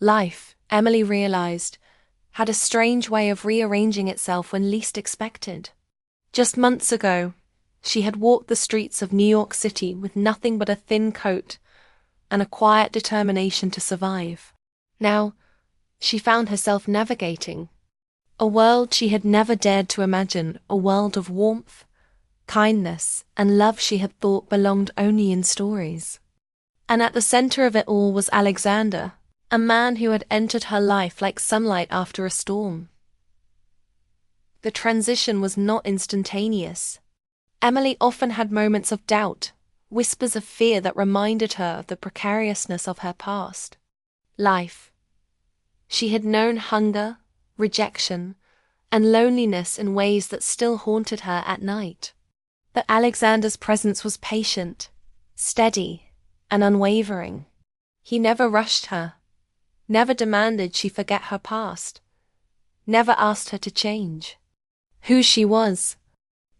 Life, Emily realized, had a strange way of rearranging itself when least expected. Just months ago, she had walked the streets of New York City with nothing but a thin coat and a quiet determination to survive. Now, she found herself navigating a world she had never dared to imagine, a world of warmth, kindness, and love she had thought belonged only in stories. And at the center of it all was Alexander, a man who had entered her life like sunlight after a storm. The transition was not instantaneous. Emily often had moments of doubt, whispers of fear that reminded her of the precariousness of her past life. She had known hunger, rejection, and loneliness in ways that still haunted her at night. But Alexander's presence was patient, steady, and unwavering. He never rushed her, never demanded she forget her past, never asked her to change who she was.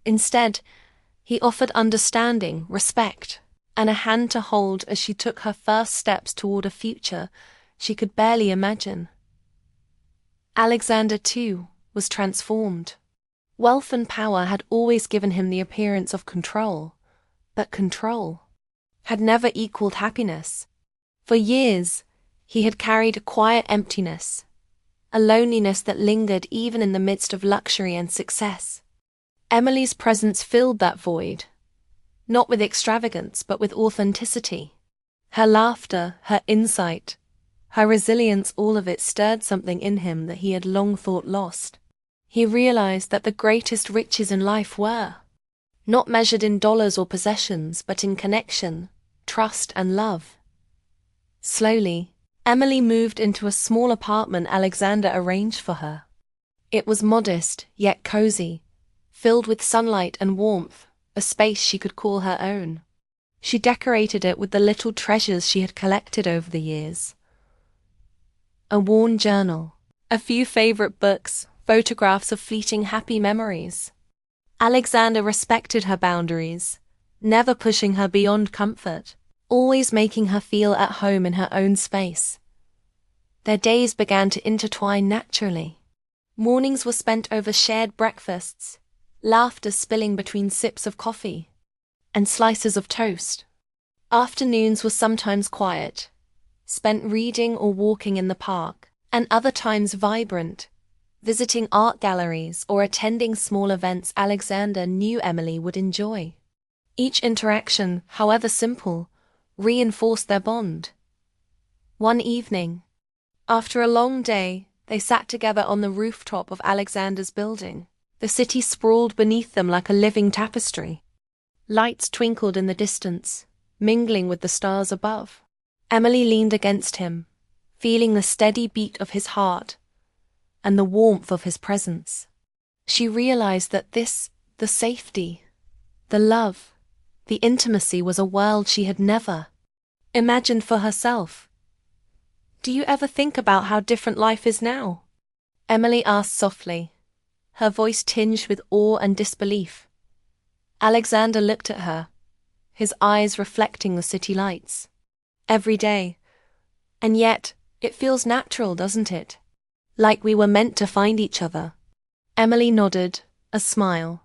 Instead, he offered understanding, respect, and a hand to hold as she took her first steps toward a future she could barely imagine. Alexander, too, was transformed. Wealth and power had always given him the appearance of control, but control had never equaled happiness. For years, he had carried a quiet emptiness, a loneliness that lingered even in the midst of luxury and success. Emily's presence filled that void, not with extravagance but with authenticity. Her laughter, her insight, her resilience, all of it stirred something in him that he had long thought lost. He realized that the greatest riches in life were not measured in dollars or possessions, but in connection, trust, and love. Slowly, Emily moved into a small apartment Alexander arranged for her. It was modest, yet cozy, filled with sunlight and warmth, a space she could call her own. She decorated it with the little treasures she had collected over the years. A worn journal, a few favorite books, photographs of fleeting happy memories. Alexander respected her boundaries, never pushing her beyond comfort, always making her feel at home in her own space. Their days began to intertwine naturally. Mornings were spent over shared breakfasts, laughter spilling between sips of coffee and slices of toast. Afternoons were sometimes quiet, spent reading or walking in the park, and other times vibrant, visiting art galleries or attending small events Alexander knew Emily would enjoy. Each interaction, however simple, reinforced their bond. One evening, after a long day, they sat together on the rooftop of Alexander's building. The city sprawled beneath them like a living tapestry. Lights twinkled in the distance, mingling with the stars above. Emily leaned against him, feeling the steady beat of his heart and the warmth of his presence. She realized that the safety, the love, the intimacy was a world she had never imagined for herself. "Do you ever think about how different life is now?" Emily asked softly, her voice tinged with awe and disbelief. Alexander looked at her, his eyes reflecting the city lights. "Every day. And yet, it feels natural, doesn't it? Like we were meant to find each other." Emily nodded, a smile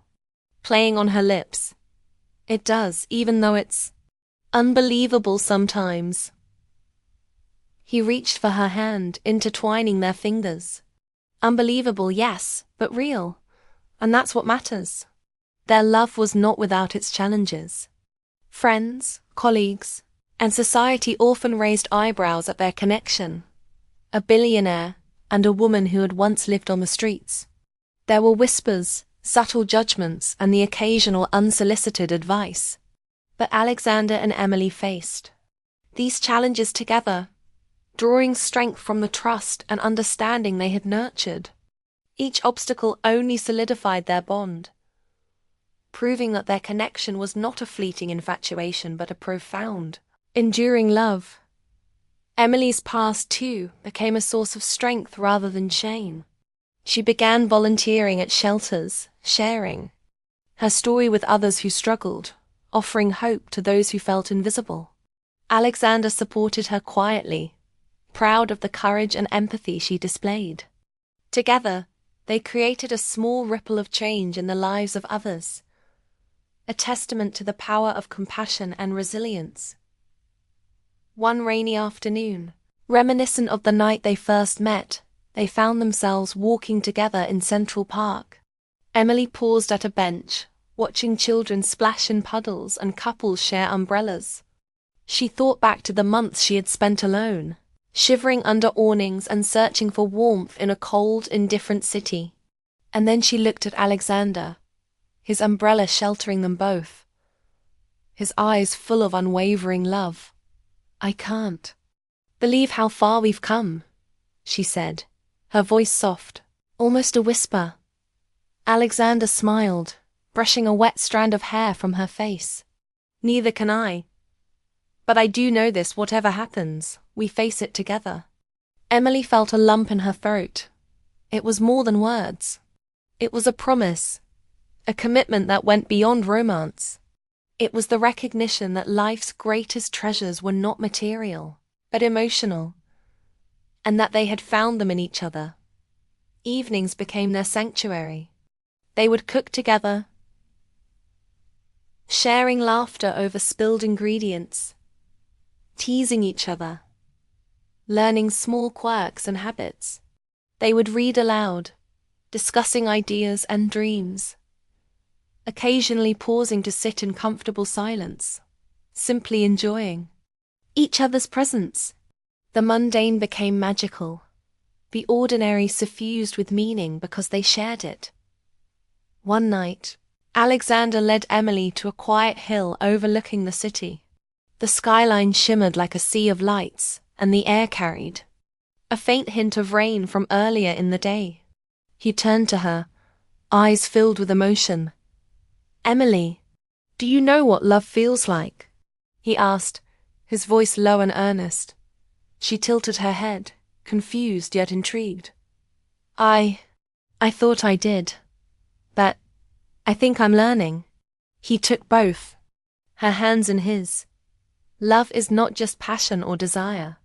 playing on her lips. "It does, even though it's unbelievable sometimes." He reached for her hand, intertwining their fingers. Unbelievable, yes, but real. And that's what matters. Their love was not without its challenges. Friends, colleagues, and society often raised eyebrows at their connection. A billionaire and a woman who had once lived on the streets. There were whispers, subtle judgments, and the occasional unsolicited advice. But Alexander and Emily faced these challenges together, drawing strength from the trust and understanding they had nurtured. Each obstacle only solidified their bond, proving that their connection was not a fleeting infatuation but a profound, enduring love. Emily's past, too, became a source of strength rather than shame. She began volunteering at shelters, sharing her story with others who struggled, offering hope to those who felt invisible. Alexander supported her quietly, proud of the courage and empathy she displayed. Together, they created a small ripple of change in the lives of others, a testament to the power of compassion and resilience. One rainy afternoon, reminiscent of the night they first met, they found themselves walking together in Central Park. Emily paused at a bench, watching children splash in puddles and couples share umbrellas. She thought back to the months she had spent alone, shivering under awnings and searching for warmth in a cold, indifferent city. And then she looked at Alexander, his umbrella sheltering them both, his eyes full of unwavering love. "I can't believe how far we've come," she said, her voice soft, almost a whisper. Alexander smiled, brushing a wet strand of hair from her face. "Neither can I. But I do know this, whatever happens, we face it together." Emily felt a lump in her throat. It was more than words. It was a promise, a commitment that went beyond romance. It was the recognition that life's greatest treasures were not material, but emotional, and that they had found them in each other. Evenings became their sanctuary. They would cook together, sharing laughter over spilled ingredients, teasing each other, learning small quirks and habits. They would read aloud, discussing ideas and dreams, occasionally pausing to sit in comfortable silence, simply enjoying each other's presence. The mundane became magical, the ordinary suffused with meaning because they shared it. One night, Alexander led Emily to a quiet hill overlooking the city. The skyline shimmered like a sea of lights, and the air carried a faint hint of rain from earlier in the day. He turned to her, eyes filled with emotion. "Emily, do you know what love feels like?" he asked, his voice low and earnest. She tilted her head, confused yet intrigued. I thought I did. But I think I'm learning." He took both, her hands in his. Love is not just passion or desire.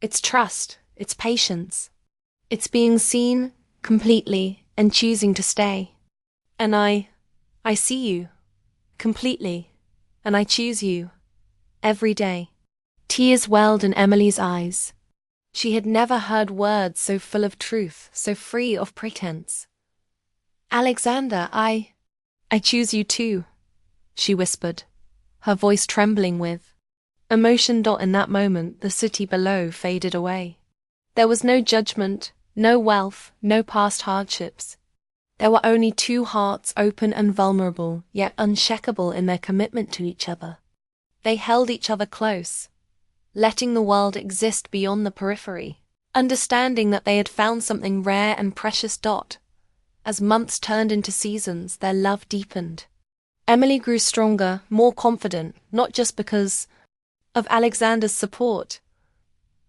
It's trust, it's patience. It's being seen completely and choosing to stay. "And I see you completely, and I choose you every day." Tears welled in Emily's eyes. She had never heard words so full of truth, so free of pretense. "Alexander, I choose you too," she whispered, her voice trembling with emotion. In that moment, the city below faded away. There was no judgment, no wealth, no past hardships. There were only two hearts, open and vulnerable, yet unshakable in their commitment to each other. They held each other close, letting the world exist beyond the periphery, understanding that they had found something rare and precious. As months turned into seasons, their love deepened. Emily grew stronger, more confident, not just because of Alexander's support,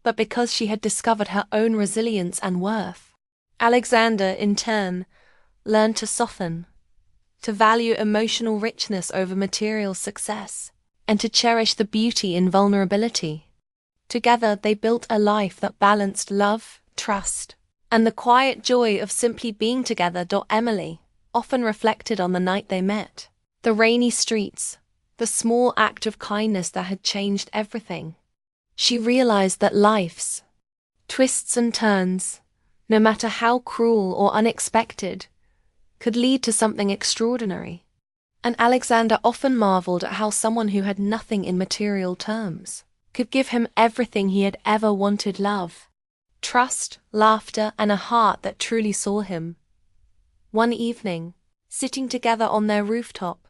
but because she had discovered her own resilience and worth. Alexander, in turn, learned to soften, to value emotional richness over material success, and to cherish the beauty in vulnerability. Together, they built a life that balanced love, trust, and the quiet joy of simply being together. Emily often reflected on the night they met, the rainy streets, the small act of kindness that had changed everything. She realized that life's twists and turns, no matter how cruel or unexpected, could lead to something extraordinary. And Alexander often marveled at how someone who had nothing in material terms could give him everything he had ever wanted: love, trust, laughter, and a heart that truly saw him. One evening, sitting together on their rooftop,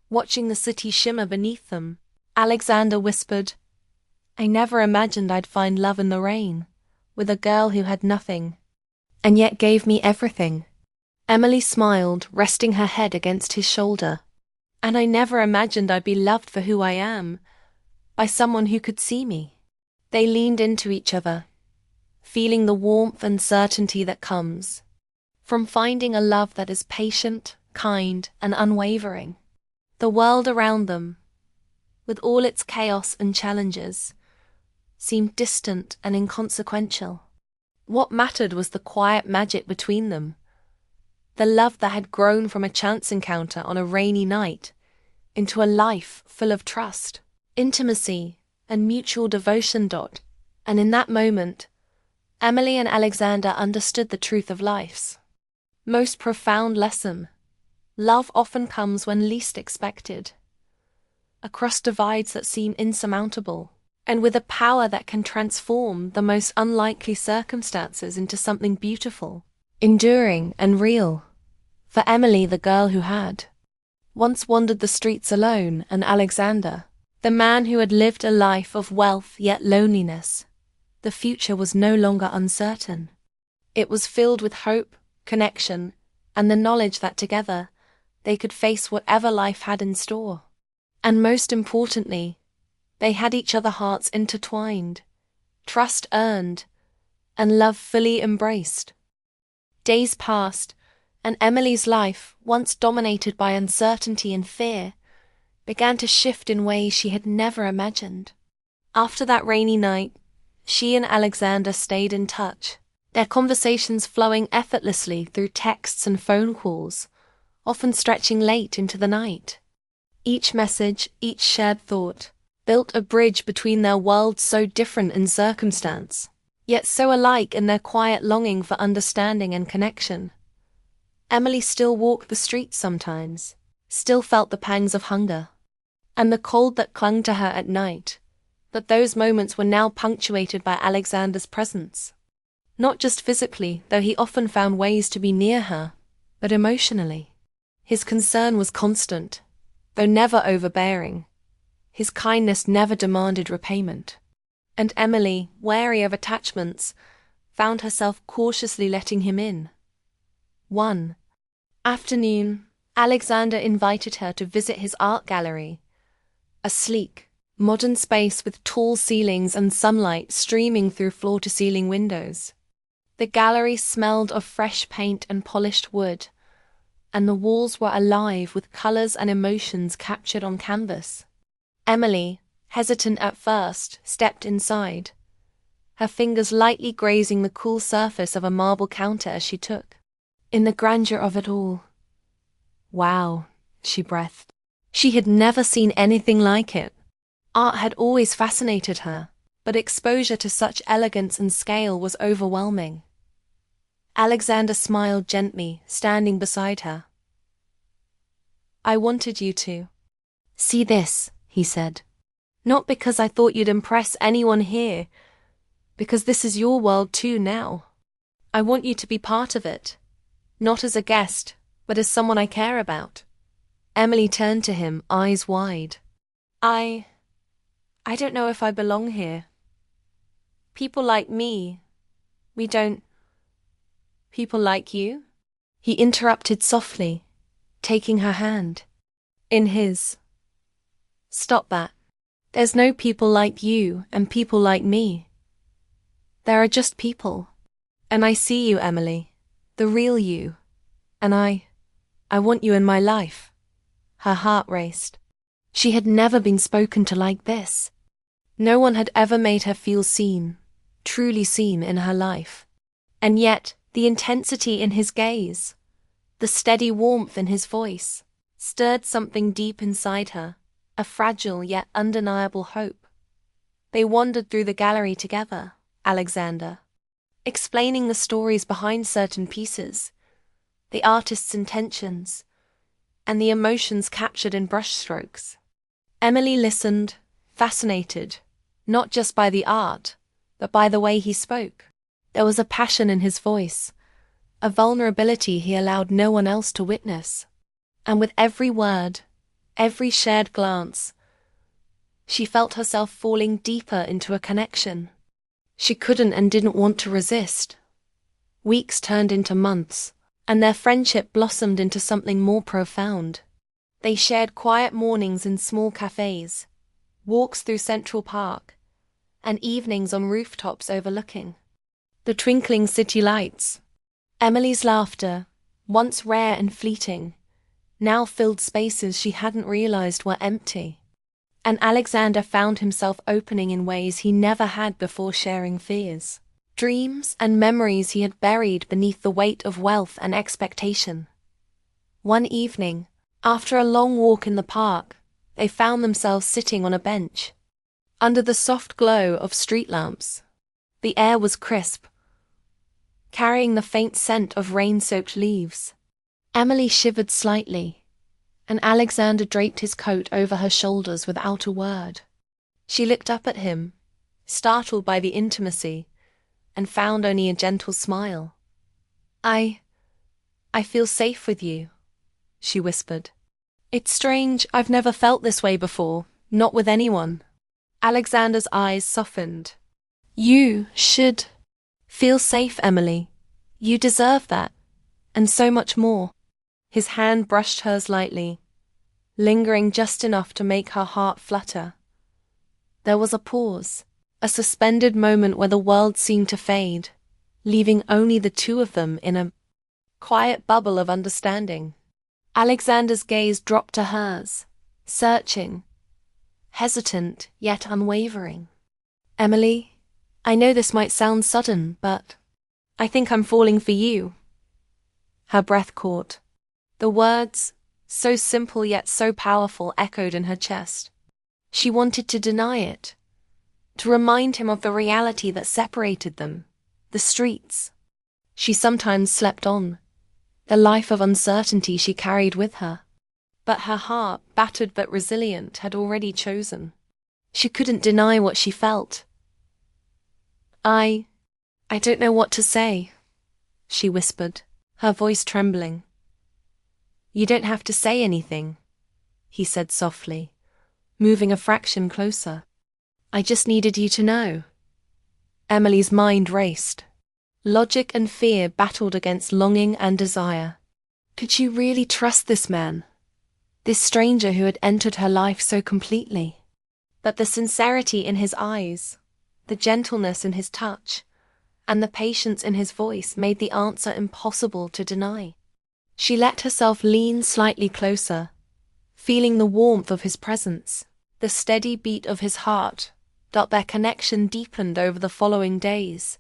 watching the city shimmer beneath them, Alexander whispered, "I never imagined I'd find love in the rain, with a girl who had nothing, and yet gave me everything." Emily smiled, resting her head against his shoulder. "And I never imagined I'd be loved for who I am, by someone who could see me." They leaned into each other, feeling the warmth and certainty that comes from finding a love that is patient, kind, and unwavering. The world around them, with all its chaos and challenges, seemed distant and inconsequential. What mattered was the quiet magic between them, the love that had grown from a chance encounter on a rainy night into a life full of trust, intimacy, and mutual devotion. And in that moment, Emily and Alexander understood the truth of life's most profound lesson. Love often comes when least expected, across divides that seem insurmountable, and with a power that can transform the most unlikely circumstances into something beautiful, enduring, and real. For Emily, the girl who had once wandered the streets alone, and Alexander, the man who had lived a life of wealth yet loneliness, the future was no longer uncertain. It was filled with hope, connection, and the knowledge that together they could face whatever life had in store. And most importantly, they had each other's hearts intertwined, trust earned, and love fully embraced. Days passed, and Emily's life, once dominated by uncertainty and fear, began to shift in ways she had never imagined. After that rainy night, she and Alexander stayed in touch, their conversations flowing effortlessly through texts and phone calls, often stretching late into the night. Each message, each shared thought, built a bridge between their worlds so different in circumstance, yet so alike in their quiet longing for understanding and connection. Emily still walked the streets sometimes, still felt the pangs of hunger, and the cold that clung to her at night, but those moments were now punctuated by Alexander's presence. Not just physically, though he often found ways to be near her, but emotionally. His concern was constant, though never overbearing. His kindness never demanded repayment. And Emily, wary of attachments, found herself cautiously letting him in. One afternoon, Alexander invited her to visit his art gallery, a sleek, modern space with tall ceilings and sunlight streaming through floor-to-ceiling windows. The gallery smelled of fresh paint and polished wood, and the walls were alive with colors and emotions captured on canvas. Emily, hesitant at first, stepped inside, her fingers lightly grazing the cool surface of a marble counter as she took in the grandeur of it all. Wow, she breathed. She had never seen anything like it. Art had always fascinated her, but exposure to such elegance and scale was overwhelming. Alexander smiled gently, standing beside her. "I wanted you to see this," he said. "Not because I thought you'd impress anyone here, because this is your world too now. I want you to be part of it, not as a guest, but as someone I care about." Emily turned to him, eyes wide. I don't know if I belong here. People like me, we don't... People like you?" He interrupted softly, taking her hand in his. "Stop that. There's no people like you and people like me. There are just people. And I see you, Emily, the real you. And I want you in my life." Her heart raced. She had never been spoken to like this. No one had ever made her feel seen, truly seen in her life. And yet, the intensity in his gaze, the steady warmth in his voice, stirred something deep inside her, a fragile yet undeniable hope. They wandered through the gallery together, Alexander, explaining the stories behind certain pieces, the artist's intentions, and the emotions captured in brushstrokes. Emily listened, fascinated, not just by the art, but by the way he spoke. There was a passion in his voice, a vulnerability he allowed no one else to witness. And with every word, every shared glance, she felt herself falling deeper into a connection she couldn't and didn't want to resist. Weeks turned into months, and their friendship blossomed into something more profound. They shared quiet mornings in small cafes, walks through Central Park, and evenings on rooftops overlooking the twinkling city lights. Emily's laughter, once rare and fleeting, now filled spaces she hadn't realized were empty. And Alexander found himself opening in ways he never had before, sharing fears, dreams, and memories he had buried beneath the weight of wealth and expectation. One evening, after a long walk in the park, they found themselves sitting on a bench. Under the soft glow of street lamps, the air was crisp, carrying the faint scent of rain-soaked leaves. Emily shivered slightly, and Alexander draped his coat over her shoulders without a word. She looked up at him, startled by the intimacy, and found only a gentle smile. I feel safe with you," she whispered. "It's strange, I've never felt this way before, not with anyone." Alexander's eyes softened. "You should feel safe, Emily. You deserve that, and so much more." His hand brushed hers lightly, lingering just enough to make her heart flutter. There was a pause, a suspended moment where the world seemed to fade, leaving only the two of them in a quiet bubble of understanding. Alexander's gaze dropped to hers, searching, hesitant yet unwavering. "Emily, I know this might sound sudden, but I think I'm falling for you." Her breath caught. The words, so simple yet so powerful, echoed in her chest. She wanted to deny it, to remind him of the reality that separated them, the streets she sometimes slept on, the life of uncertainty she carried with her. But her heart, battered but resilient, had already chosen. She couldn't deny what she felt. I don't know what to say," she whispered, her voice trembling. "You don't have to say anything," he said softly, moving a fraction closer. "I just needed you to know." Emily's mind raced. Logic and fear battled against longing and desire. Could she really trust this man? This stranger who had entered her life so completely? But the sincerity in his eyes, the gentleness in his touch, and the patience in his voice made the answer impossible to deny. She let herself lean slightly closer, feeling the warmth of his presence, the steady beat of his heart. Their connection deepened over the following days.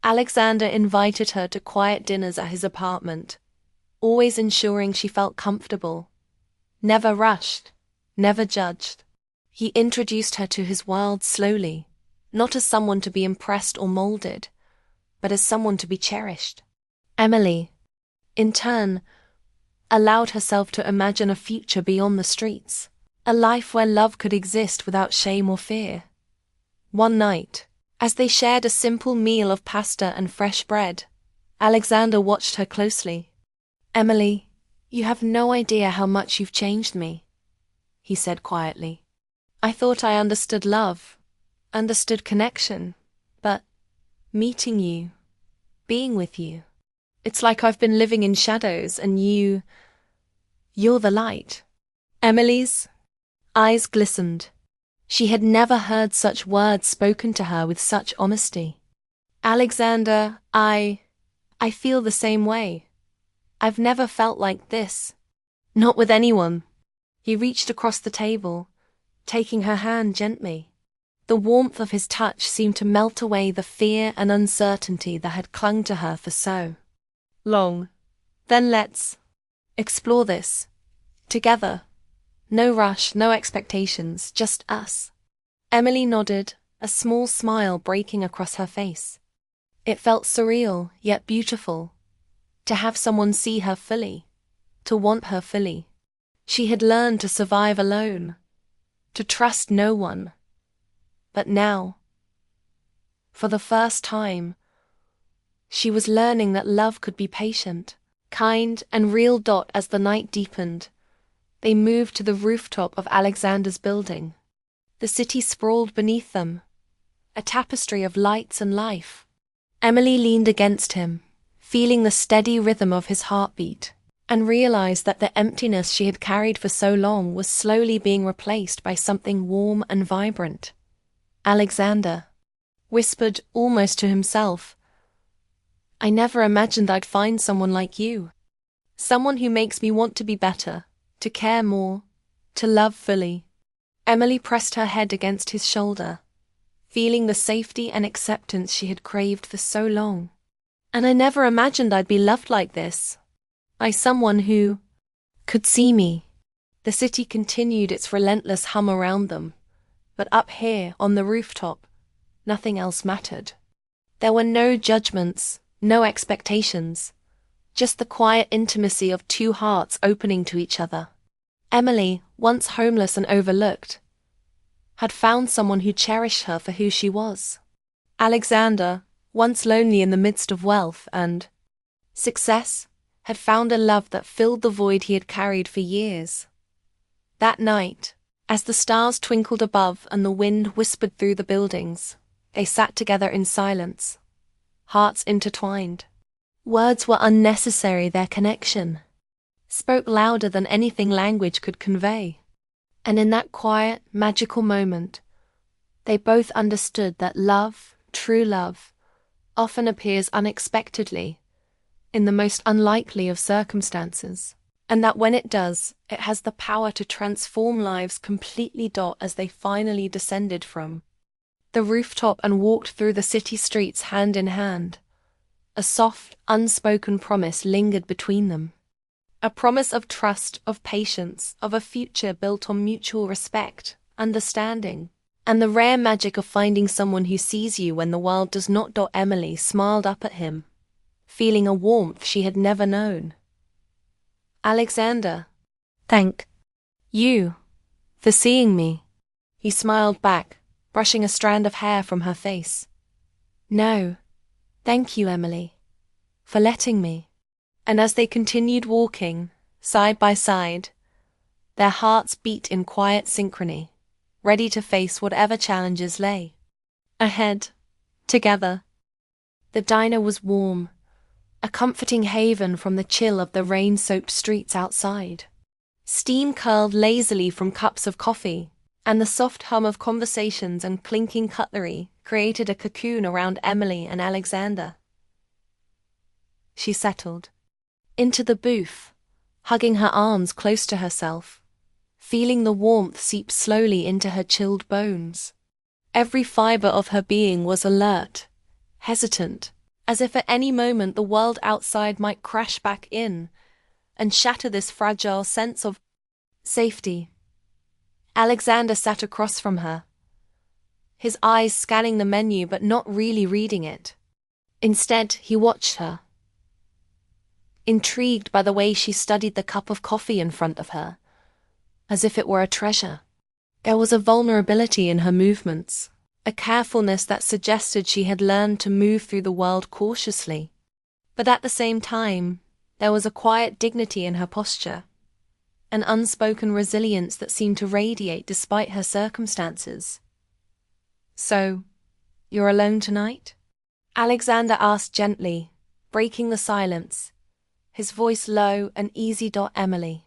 Alexander invited her to quiet dinners at his apartment, always ensuring she felt comfortable. Never rushed, never judged. He introduced her to his world slowly, not as someone to be impressed or molded, but as someone to be cherished. Emily, in turn, allowed herself to imagine a future beyond the streets, a life where love could exist without shame or fear. One night, as they shared a simple meal of pasta and fresh bread, Alexander watched her closely. "Emily, you have no idea how much you've changed me," he said quietly. "I thought I understood love, understood connection, but meeting you, being with you, it's like I've been living in shadows and you're the light." Emily's eyes glistened. She had never heard such words spoken to her with such honesty. "Alexander, I feel the same way. I've never felt like this. Not with anyone." He reached across the table, taking her hand gently. The warmth of his touch seemed to melt away the fear and uncertainty that had clung to her for so long. "Then let's explore this together. No rush, no expectations, just us." Emily nodded, a small smile breaking across her face. It felt surreal, yet beautiful, to have someone see her fully, to want her fully. She had learned to survive alone, to trust no one. But now, for the first time, she was learning that love could be patient, kind, and real. As the night deepened, they moved to the rooftop of Alexander's building. The city sprawled beneath them, a tapestry of lights and life. Emily leaned against him, feeling the steady rhythm of his heartbeat, and realized that the emptiness she had carried for so long was slowly being replaced by something warm and vibrant. Alexander whispered almost to himself, "I never imagined I'd find someone like you. Someone who makes me want to be better, to care more, to love fully." Emily pressed her head against his shoulder, feeling the safety and acceptance she had craved for so long. And I never imagined I'd be loved like this. By someone who could see me. The city continued its relentless hum around them, but up here, on the rooftop, nothing else mattered. There were no judgments, no expectations, just the quiet intimacy of two hearts opening to each other. Emily, once homeless and overlooked, had found someone who cherished her for who she was. Alexander, once lonely in the midst of wealth and success, had found a love that filled the void he had carried for years. That night, as the stars twinkled above and the wind whispered through the buildings, they sat together in silence, hearts intertwined. Words were unnecessary, their connection spoke louder than anything language could convey. And in that quiet, magical moment, they both understood that love, true love, often appears unexpectedly, in the most unlikely of circumstances, and that when it does, it has the power to transform lives completely. As they finally descended from the rooftop and walked through the city streets hand in hand, a soft, unspoken promise lingered between them. A promise of trust, of patience, of a future built on mutual respect, understanding, and the rare magic of finding someone who sees you when the world does not. Emily smiled up at him, feeling a warmth she had never known. Alexander, thank you for seeing me. He smiled back, brushing a strand of hair from her face. No, thank you, Emily, for letting me. And as they continued walking, side by side, their hearts beat in quiet synchrony, ready to face whatever challenges lay ahead, together. The diner was warm, a comforting haven from the chill of the rain-soaked streets outside. Steam curled lazily from cups of coffee, and the soft hum of conversations and clinking cutlery created a cocoon around Emily and Alexander. She settled into the booth, hugging her arms close to herself, feeling the warmth seep slowly into her chilled bones. Every fiber of her being was alert, hesitant, as if at any moment the world outside might crash back in and shatter this fragile sense of safety. Alexander sat across from her, his eyes scanning the menu but not really reading it. Instead, he watched her, intrigued by the way she studied the cup of coffee in front of her, as if it were a treasure. There was a vulnerability in her movements, a carefulness that suggested she had learned to move through the world cautiously. But at the same time, there was a quiet dignity in her posture, an unspoken resilience that seemed to radiate despite her circumstances. So, you're alone tonight? Alexander asked gently, breaking the silence, his voice low and easy. Emily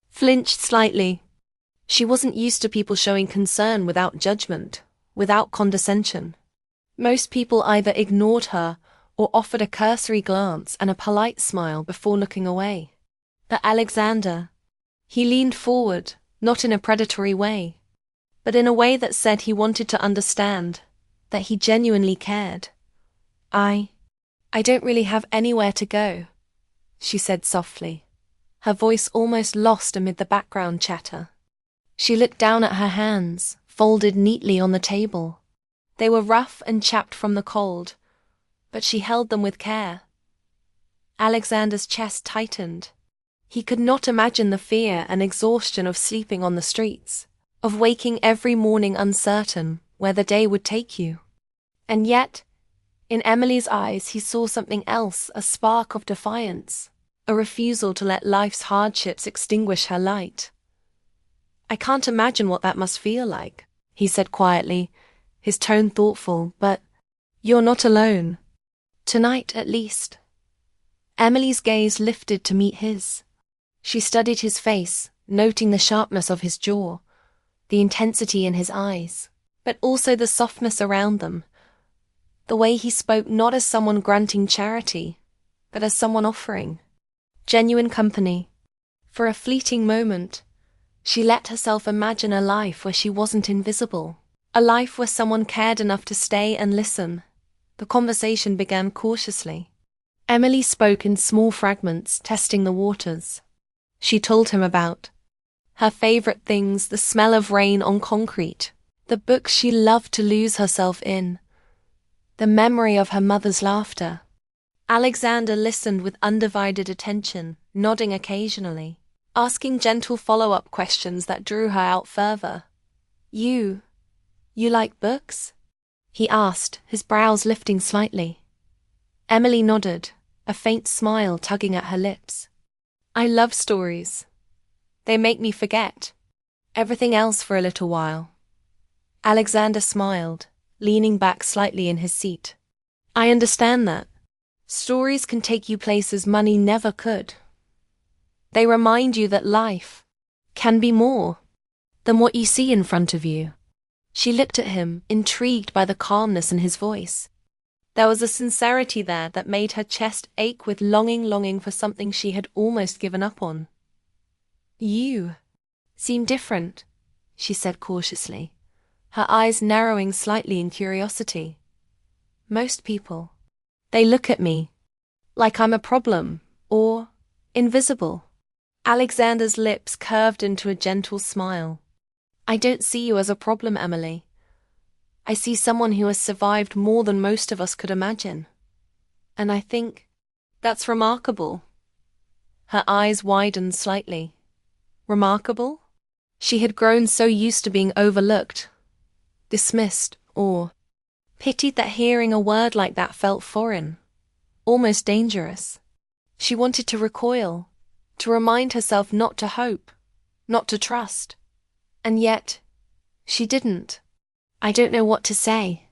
flinched slightly. She wasn't used to people showing concern without judgment, without condescension. Most people either ignored her or offered a cursory glance and a polite smile before looking away. But Alexander, he leaned forward, not in a predatory way, but in a way that said he wanted to understand, that he genuinely cared. I don't really have anywhere to go, she said softly, her voice almost lost amid the background chatter. She looked down at her hands, folded neatly on the table. They were rough and chapped from the cold, but she held them with care. Alexander's chest tightened. He could not imagine the fear and exhaustion of sleeping on the streets, of waking every morning uncertain where the day would take you. And yet, in Emily's eyes he saw something else, a spark of defiance, a refusal to let life's hardships extinguish her light. I can't imagine what that must feel like, he said quietly, his tone thoughtful, but you're not alone. Tonight, at least. Emily's gaze lifted to meet his. She studied his face, noting the sharpness of his jaw, the intensity in his eyes, but also the softness around them. The way he spoke not as someone granting charity, but as someone offering genuine company. For a fleeting moment, She let herself imagine a life where she wasn't invisible, a life where someone cared enough to stay and listen. The conversation began cautiously. Emily spoke in small fragments, testing the waters. She told him about her favorite things, the smell of rain on concrete, the books she loved to lose herself in, the memory of her mother's laughter. Alexander listened with undivided attention, nodding occasionally, asking gentle follow-up questions that drew her out further. You like books?" he asked, his brows lifting slightly. Emily nodded, a faint smile tugging at her lips. "I love stories. They make me forget everything else for a little while." Alexander smiled, leaning back slightly in his seat. "I understand that. Stories can take you places money never could. They remind you that life can be more than what you see in front of you." She looked at him, intrigued by the calmness in his voice. There was a sincerity there that made her chest ache with longing for something she had almost given up on. "You seem different," she said cautiously, her eyes narrowing slightly in curiosity. "Most people, they look at me like I'm a problem or invisible." Alexander's lips curved into a gentle smile. "I don't see you as a problem, Emily. I see someone who has survived more than most of us could imagine. And I think that's remarkable." Her eyes widened slightly. Remarkable? She had grown so used to being overlooked, dismissed, or pitied that hearing a word like that felt foreign, almost dangerous. She wanted to recoil, to remind herself not to hope, not to trust. And yet, she didn't. "I don't know what to say,"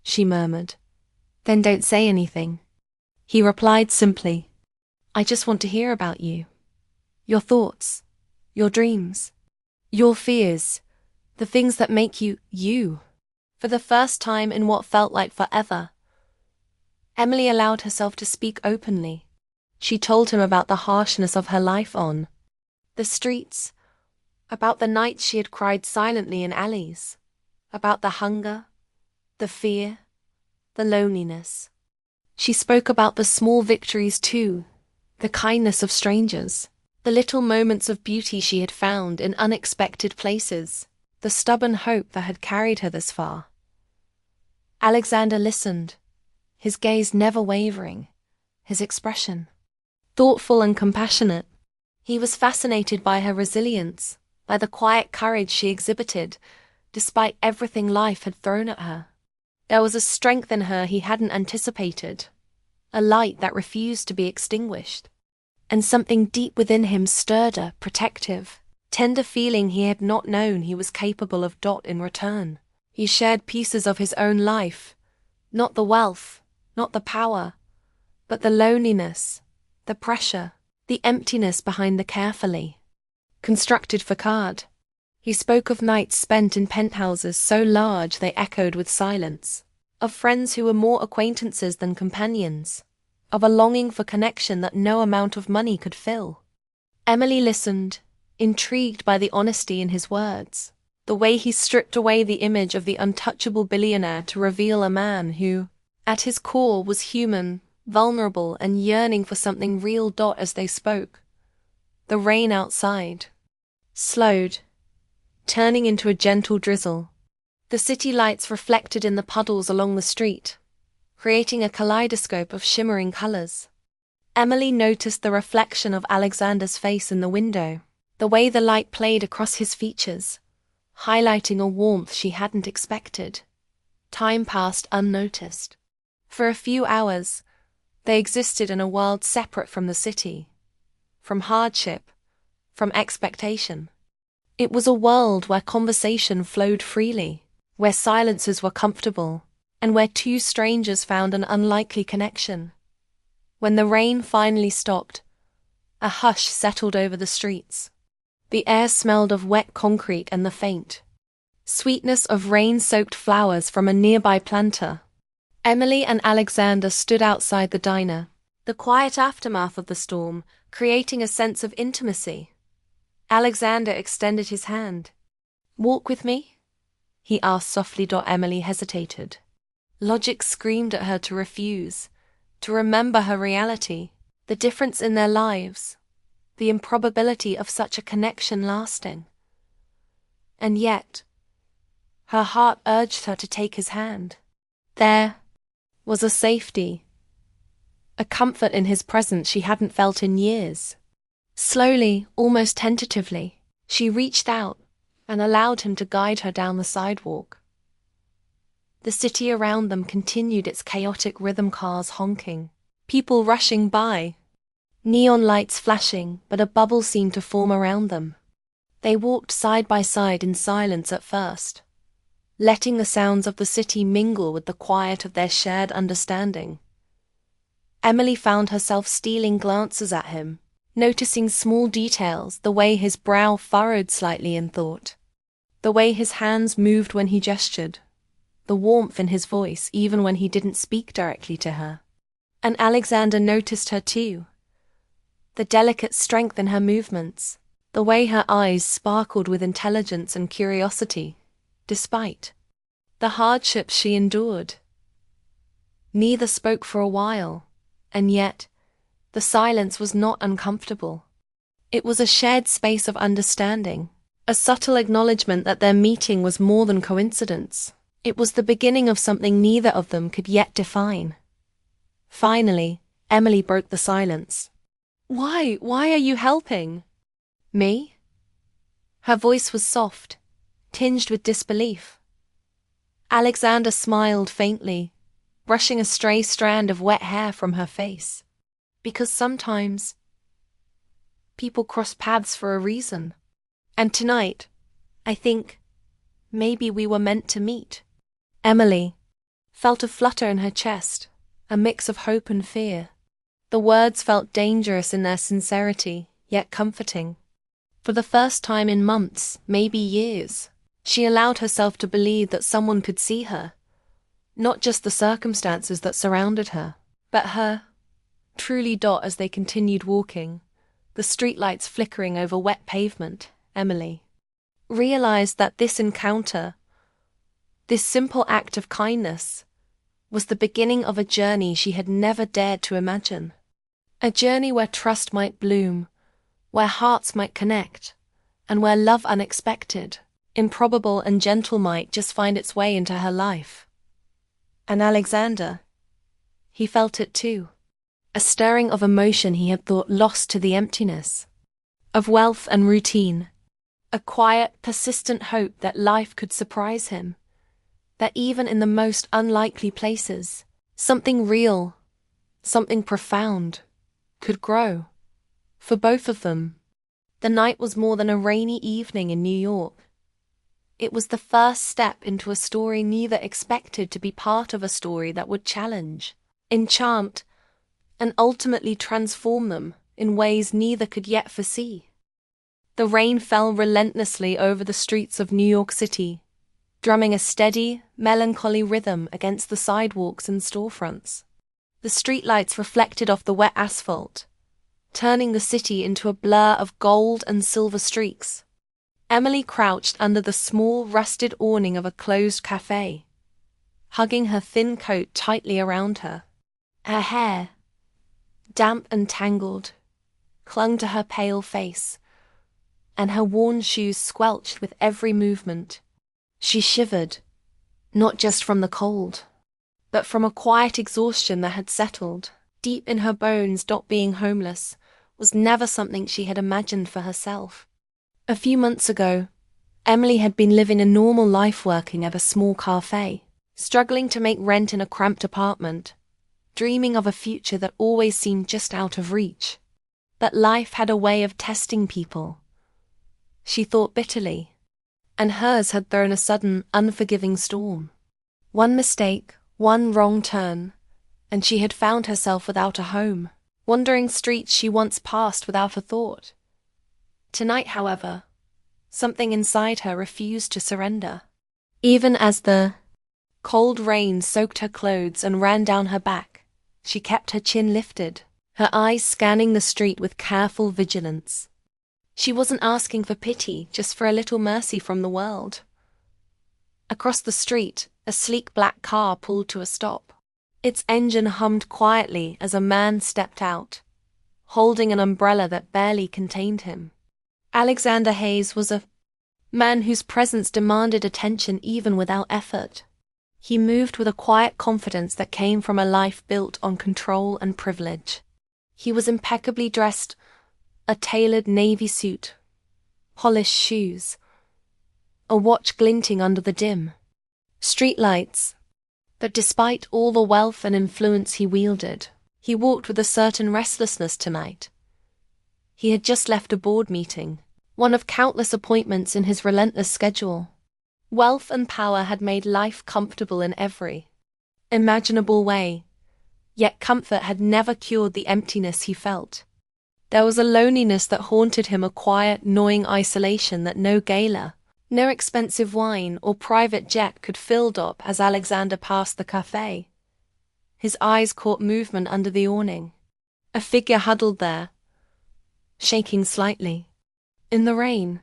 she murmured. "Then don't say anything," he replied simply. "I just want to hear about you. Your thoughts, your dreams, your fears, the things that make you, you." For the first time in what felt like forever, Emily allowed herself to speak openly. She told him about the harshness of her life on the streets, about the nights she had cried silently in alleys, about the hunger, the fear, the loneliness. She spoke about the small victories too, the kindness of strangers, the little moments of beauty she had found in unexpected places, the stubborn hope that had carried her this far. Alexander listened, his gaze never wavering, his expression thoughtful and compassionate. He was fascinated by her resilience, by the quiet courage she exhibited, despite everything life had thrown at her. There was a strength in her he hadn't anticipated, a light that refused to be extinguished. And something deep within him stirred a protective, tender feeling he had not known he was capable of. In return, he shared pieces of his own life, not the wealth, not the power, but the loneliness, the pressure, the emptiness behind the carefully constructed facade. He spoke of nights spent in penthouses so large they echoed with silence, of friends who were more acquaintances than companions, of a longing for connection that no amount of money could fill. Emily listened, intrigued by the honesty in his words, the way he stripped away the image of the untouchable billionaire to reveal a man who, at his core, was human, vulnerable, and yearning for something real. As they spoke, the rain outside slowed, turning into a gentle drizzle. The city lights reflected in the puddles along the street, creating a kaleidoscope of shimmering colors. Emily noticed the reflection of Alexander's face in the window, the way the light played across his features, highlighting a warmth she hadn't expected. Time passed unnoticed. For a few hours, they existed in a world separate from the city, from hardship, from expectation. It was a world where conversation flowed freely, where silences were comfortable, and where two strangers found an unlikely connection. When the rain finally stopped, a hush settled over the streets. The air smelled of wet concrete and the faint sweetness of rain-soaked flowers from a nearby planter. Emily and Alexander stood outside the diner, the quiet aftermath of the storm creating a sense of intimacy. Alexander extended his hand. "Walk with me?" he asked softly. Emily hesitated. Logic screamed at her to refuse, to remember her reality, the difference in their lives, the improbability of such a connection lasting. And yet, her heart urged her to take his hand. There was a safety, a comfort in his presence she hadn't felt in years. Slowly, almost tentatively, she reached out and allowed him to guide her down the sidewalk. The city around them continued its chaotic rhythm, cars honking, people rushing by, neon lights flashing, but a bubble seemed to form around them. They walked side by side in silence at first, letting the sounds of the city mingle with the quiet of their shared understanding. Emily found herself stealing glances at him, noticing small details, the way his brow furrowed slightly in thought, the way his hands moved when he gestured, the warmth in his voice even when he didn't speak directly to her. And Alexander noticed her too, the delicate strength in her movements, the way her eyes sparkled with intelligence and curiosity, despite the hardships she endured. Neither spoke for a while, and yet the silence was not uncomfortable. It was a shared space of understanding, a subtle acknowledgement that their meeting was more than coincidence. It was the beginning of something neither of them could yet define. Finally, Emily broke the silence. Why are you helping? Me? Her voice was soft, tinged with disbelief. Alexander smiled faintly, brushing a stray strand of wet hair from her face. Because sometimes people cross paths for a reason. And tonight, I think, maybe we were meant to meet. Emily felt a flutter in her chest, a mix of hope and fear. The words felt dangerous in their sincerity, yet comforting. For the first time in months, maybe years, she allowed herself to believe that someone could see her. Not just the circumstances that surrounded her, but her. Truly. As they continued walking, the streetlights flickering over wet pavement, Emily realized that this encounter, this simple act of kindness, was the beginning of a journey she had never dared to imagine. A journey where trust might bloom, where hearts might connect, and where love unexpected, improbable and gentle might just find its way into her life. And Alexander, he felt it too. A stirring of emotion he had thought lost to the emptiness of wealth and routine. A quiet, persistent hope that life could surprise him, that even in the most unlikely places, something real, something profound, could grow. For both of them, the night was more than a rainy evening in New York. It was the first step into a story neither expected to be part of, a story that would challenge, enchant, and ultimately transform them in ways neither could yet foresee. The rain fell relentlessly over the streets of New York City, drumming a steady, melancholy rhythm against the sidewalks and storefronts. The streetlights reflected off the wet asphalt, turning the city into a blur of gold and silver streaks. Emily crouched under the small, rusted awning of a closed cafe, hugging her thin coat tightly around her. Her hair, damp and tangled, clung to her pale face, and her worn shoes squelched with every movement. She shivered, not just from the cold, but from a quiet exhaustion that had settled deep in her bones. Being homeless was never something she had imagined for herself. A few months ago, Emily had been living a normal life, working at a small cafe, struggling to make rent in a cramped apartment, dreaming of a future that always seemed just out of reach. But life had a way of testing people, she thought bitterly, and hers had thrown a sudden, unforgiving storm. One mistake, one wrong turn, and she had found herself without a home, wandering streets she once passed without a thought. Tonight, however, something inside her refused to surrender. Even as the cold rain soaked her clothes and ran down her back, she kept her chin lifted, her eyes scanning the street with careful vigilance. She wasn't asking for pity, just for a little mercy from the world. Across the street, a sleek black car pulled to a stop. Its engine hummed quietly as a man stepped out, holding an umbrella that barely contained him. Alexander Hayes was a man whose presence demanded attention even without effort. He moved with a quiet confidence that came from a life built on control and privilege. He was impeccably dressed, a tailored navy suit, polished shoes, a watch glinting under the dim streetlights. But despite all the wealth and influence he wielded, he walked with a certain restlessness tonight. He had just left a board meeting, one of countless appointments in his relentless schedule. Wealth and power had made life comfortable in every imaginable way, yet comfort had never cured the emptiness he felt. There was a loneliness that haunted him, a quiet, gnawing isolation that no gala, no expensive wine or private jet could fill up. As Alexander passed the cafe, his eyes caught movement under the awning. A figure huddled there, shaking slightly, in the rain.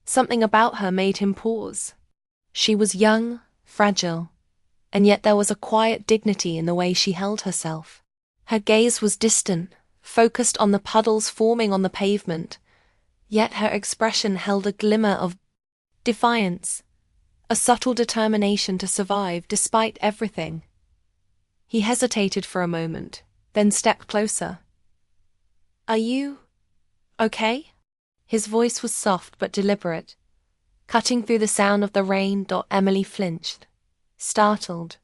Something about her made him pause. She was young, fragile, and yet there was a quiet dignity in the way she held herself. Her gaze was distant, focused on the puddles forming on the pavement, yet her expression held a glimmer of defiance, a subtle determination to survive despite everything. He hesitated for a moment, then stepped closer. "Are you okay?" His voice was soft but deliberate, cutting through the sound of the rain. Emily flinched, startled.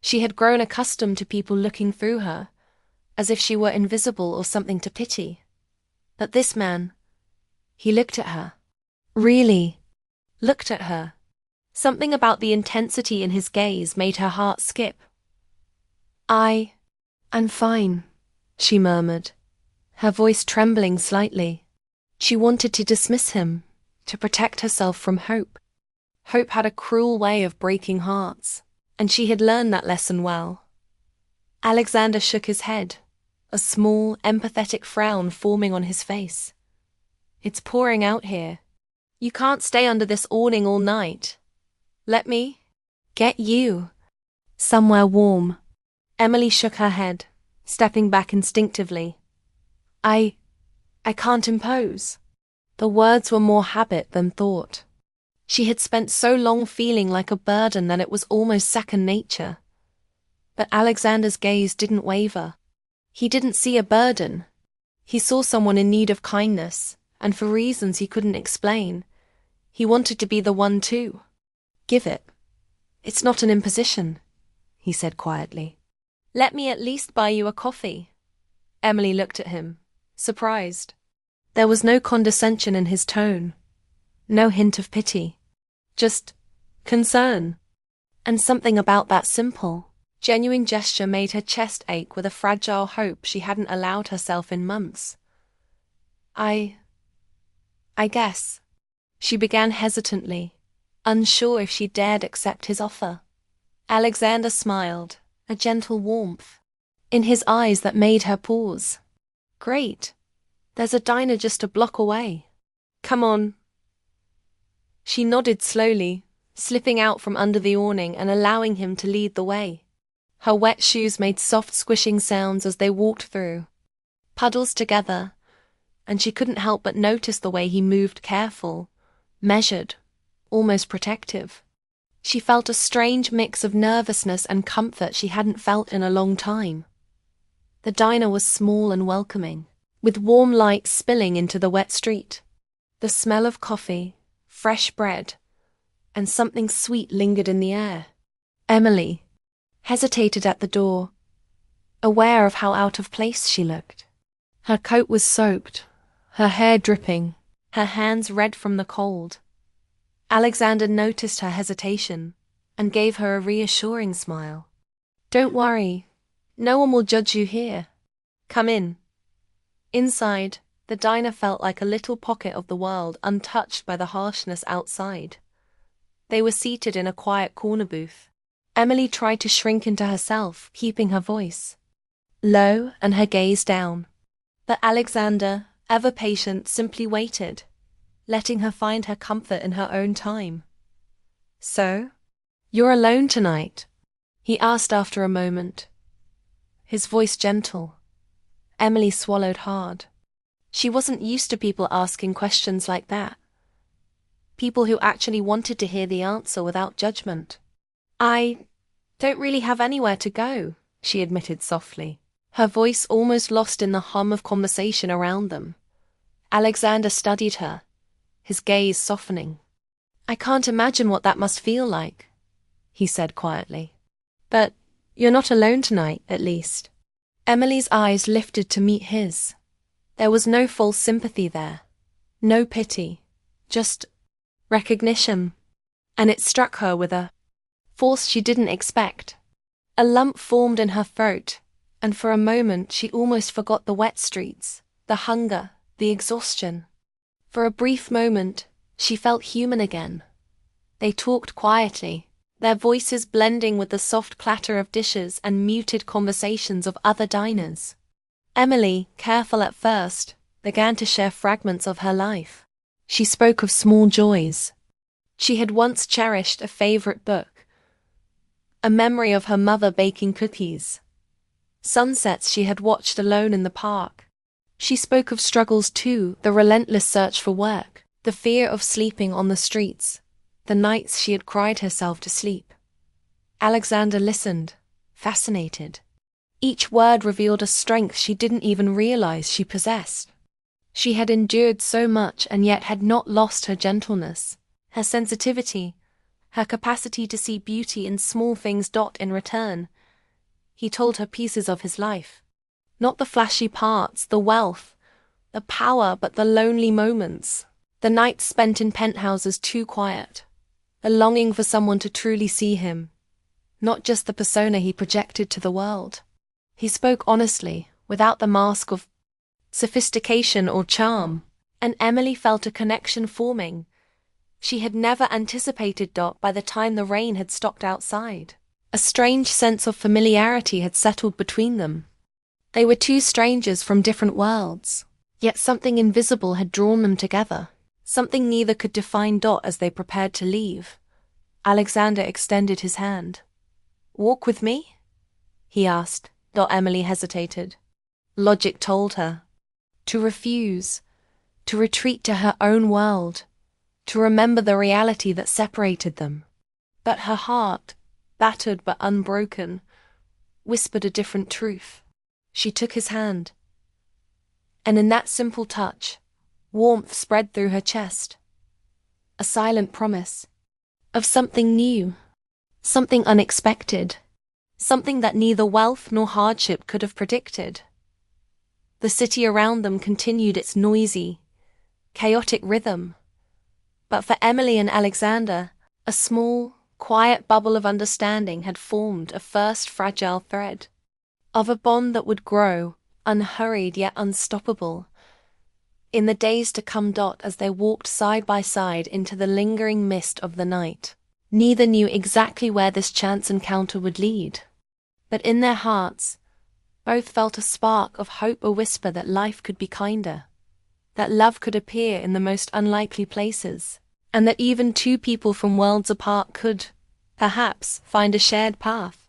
She had grown accustomed to people looking through her, as if she were invisible or something to pity. But this man, he looked at her. Really looked at her. Something about the intensity in his gaze made her heart skip. I'm fine," she murmured, her voice trembling slightly. She wanted to dismiss him, to protect herself from hope. Hope had a cruel way of breaking hearts, and she had learned that lesson well. Alexander shook his head, a small, empathetic frown forming on his face. "It's pouring out here. You can't stay under this awning all night. Let me get you somewhere warm." Emily shook her head, stepping back instinctively. I can't impose." The words were more habit than thought. She had spent so long feeling like a burden that it was almost second nature. But Alexander's gaze didn't waver. He didn't see a burden. He saw someone in need of kindness, and for reasons he couldn't explain, he wanted to be the one too. "Give it. It's not an imposition," he said quietly. "Let me at least buy you a coffee." Emily looked at him, surprised. There was no condescension in his tone, no hint of pity, just concern. And something about that simple, genuine gesture made her chest ache with a fragile hope she hadn't allowed herself in months. I guess," she began hesitantly, unsure if she dared accept his offer. Alexander smiled, a gentle warmth in his eyes that made her pause. "Great. There's a diner just a block away. Come on." She nodded slowly, slipping out from under the awning and allowing him to lead the way. Her wet shoes made soft squishing sounds as they walked through puddles together, and she couldn't help but notice the way he moved, careful, measured, almost protective. She felt a strange mix of nervousness and comfort she hadn't felt in a long time. The diner was small and welcoming, with warm light spilling into the wet street. The smell of coffee, fresh bread, and something sweet lingered in the air. Emily hesitated at the door, aware of how out of place she looked. Her coat was soaked, her hair dripping, her hands red from the cold. Alexander noticed her hesitation and gave her a reassuring smile. "Don't worry, no one will judge you here. Come in." Inside, the diner felt like a little pocket of the world untouched by the harshness outside. They were seated in a quiet corner booth. Emily tried to shrink into herself, keeping her voice low and her gaze down. But Alexander ever patient, simply waited, letting her find her comfort in her own time. "So, you're alone tonight?" he asked after a moment, his voice gentle. Emily swallowed hard. She wasn't used to people asking questions like that. People who actually wanted to hear the answer without judgment. "I don't really have anywhere to go," she admitted softly, her voice almost lost in the hum of conversation around them. Alexander studied her, his gaze softening. "I can't imagine what that must feel like," he said quietly. "But you're not alone tonight, at least." Emily's eyes lifted to meet his. There was no false sympathy there, no pity, just recognition. And it struck her with a force she didn't expect. A lump formed in her throat, and for a moment she almost forgot the wet streets, the hunger, the exhaustion. For a brief moment, she felt human again. They talked quietly, their voices blending with the soft clatter of dishes and muted conversations of other diners. Emily, careful at first, began to share fragments of her life. She spoke of small joys. She had once cherished a favorite book, a memory of her mother baking cookies, sunsets she had watched alone in the park. She spoke of struggles too, the relentless search for work, the fear of sleeping on the streets, the nights she had cried herself to sleep. Alexander listened, fascinated. Each word revealed a strength she didn't even realize she possessed. She had endured so much and yet had not lost her gentleness, her sensitivity, her capacity to see beauty in small things. In return, he told her pieces of his life. Not the flashy parts, the wealth, the power, but the lonely moments. The nights spent in penthouses too quiet. The longing for someone to truly see him, not just the persona he projected to the world. He spoke honestly, without the mask of sophistication or charm, and Emily felt a connection forming she had never anticipated. By the time the rain had stopped outside, a strange sense of familiarity had settled between them. They were two strangers from different worlds, yet something invisible had drawn them together, something neither could define. As they prepared to leave, Alexander extended his hand. "Walk with me?" he asked. Emily hesitated. Logic told her to refuse, to retreat to her own world, to remember the reality that separated them. But her heart, battered but unbroken, whispered a different truth. She took his hand, and in that simple touch, warmth spread through her chest. A silent promise of something new, something unexpected, something that neither wealth nor hardship could have predicted. The city around them continued its noisy, chaotic rhythm. But for Emily and Alexander, a small, quiet bubble of understanding had formed, a first fragile thread of a bond that would grow, unhurried yet unstoppable, in the days to come. As they walked side by side into the lingering mist of the night, neither knew exactly where this chance encounter would lead. But in their hearts, both felt a spark of hope, a whisper that life could be kinder, that love could appear in the most unlikely places, and that even two people from worlds apart could, perhaps, find a shared path.